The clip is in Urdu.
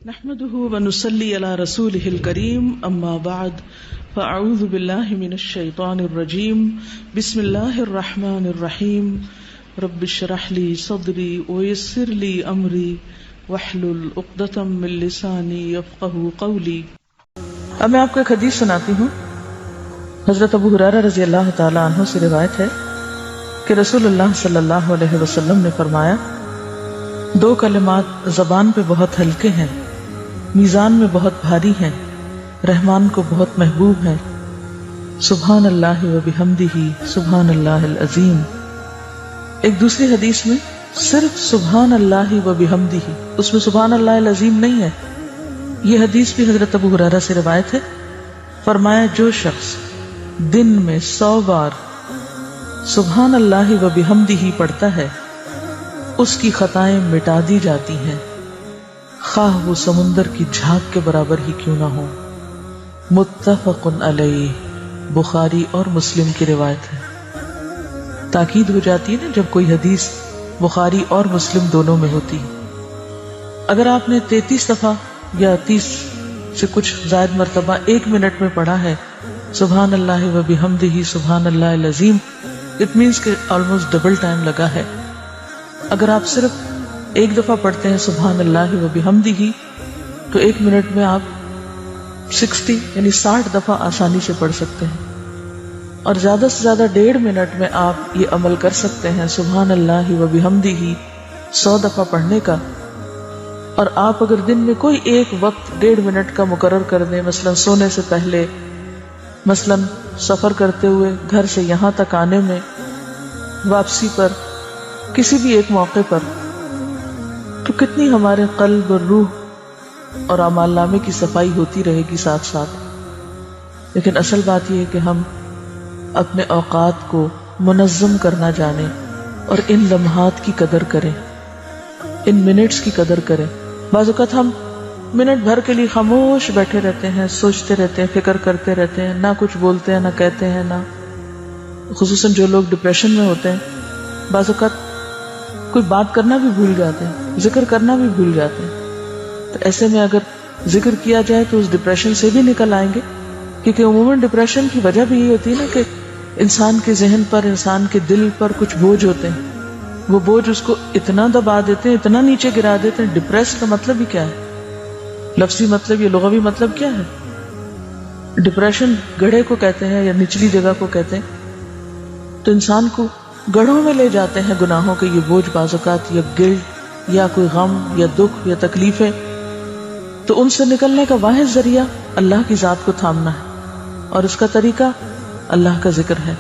نحمده ونصلي على رسوله الكريم اما بعد فاعوذ بالله من الشيطان الرجيم بسم الله الرحمن الرحيم رب اشرح لي صدري ويسر لي امري واحلل عقدة من لساني يفقهوا قولي۔ اب میں آپ کو ایک حدیث سناتی ہوں۔ حضرت ابو ہریرہ رضی اللہ تعالی عنہ سے روایت ہے کہ رسول اللہ صلی اللہ علیہ وسلم نے فرمایا، دو کلمات زبان پہ بہت ہلکے ہیں، میزان میں بہت بھاری ہیں، رحمان کو بہت محبوب ہیں، سبحان اللہ و بحمدہ سبحان اللہ العظیم۔ ایک دوسری حدیث میں صرف سبحان اللہ و بحمدہ، اس میں سبحان اللہ العظیم نہیں ہے۔ یہ حدیث بھی حضرت ابو ہریرہ سے روایت ہے۔ فرمایا، جو شخص دن میں 100 بار سبحان اللہ و بحمدہ پڑھتا ہے اس کی خطائیں مٹا دی جاتی ہیں، خواہ وہ سمندر کی جھاگ کے برابر ہی کیوں نہ ہو۔ متفق علیہ، بخاری اور مسلم کی روایت ہے۔ تاکید ہو جاتی ہے نا جب کوئی حدیث بخاری اور مسلم دونوں میں ہوتی ہے۔ اگر آپ نے 33 دفعہ یا 30 سے کچھ زائد مرتبہ 1 منٹ میں پڑھا ہے سبحان اللہ و بحمدہ سبحان اللہ العظیم، اٹ مینس کہ آلموسٹ ڈبل ٹائم لگا ہے۔ اگر آپ صرف 1 دفعہ پڑھتے ہیں سبحان اللہ و بحمدہ تو 1 منٹ میں آپ 60 یعنی 60 دفعہ آسانی سے پڑھ سکتے ہیں، اور زیادہ سے زیادہ 1.5 منٹ میں آپ یہ عمل کر سکتے ہیں سبحان اللہ و بحمدہ 100 دفعہ پڑھنے کا۔ اور آپ اگر دن میں کوئی ایک وقت 1.5 منٹ کا مقرر کر دیں، مثلا سونے سے پہلے، مثلا سفر کرتے ہوئے گھر سے یہاں تک آنے میں، واپسی پر، کسی بھی ایک موقع پر، تو کتنی ہمارے قلب اور روح اور اعمال نامے کی صفائی ہوتی رہے گی ساتھ ساتھ۔ لیکن اصل بات یہ ہے کہ ہم اپنے اوقات کو منظم کرنا جانیں اور ان لمحات کی قدر کریں، ان منٹس کی قدر کریں۔ بعض اوقات ہم منٹ بھر کے لیے خاموش بیٹھے رہتے ہیں، سوچتے رہتے ہیں، فکر کرتے رہتے ہیں، نہ کچھ بولتے ہیں، نہ کہتے ہیں، نہ خصوصاً جو لوگ ڈپریشن میں ہوتے ہیں، بعض اوقات کوئی بات کرنا بھی بھول جاتے ہیں، ذکر کرنا بھی بھول جاتے ہیں۔ تو ایسے میں اگر ذکر کیا جائے تو اس ڈپریشن سے بھی نکل آئیں گے، کیونکہ عموماً ڈپریشن کی وجہ بھی یہ ہوتی ہے نا کہ انسان کے ذہن پر، انسان کے دل پر کچھ بوجھ ہوتے ہیں، وہ بوجھ اس کو اتنا دبا دیتے ہیں، اتنا نیچے گرا دیتے ہیں۔ ڈپریس کا مطلب ہی کیا ہے؟ لفظی مطلب یا لغوی مطلب کیا ہے؟ ڈپریشن گڑھے کو کہتے ہیں یا نچلی جگہ کو کہتے ہیں۔ تو انسان کو گڑھوں میں لے جاتے ہیں گناہوں کے یہ بوجھ، بعض اوقات یا گلٹ یا کوئی غم یا دکھ یا تکلیفیں۔ تو ان سے نکلنے کا واحد ذریعہ اللہ کی ذات کو تھامنا ہے، اور اس کا طریقہ اللہ کا ذکر ہے۔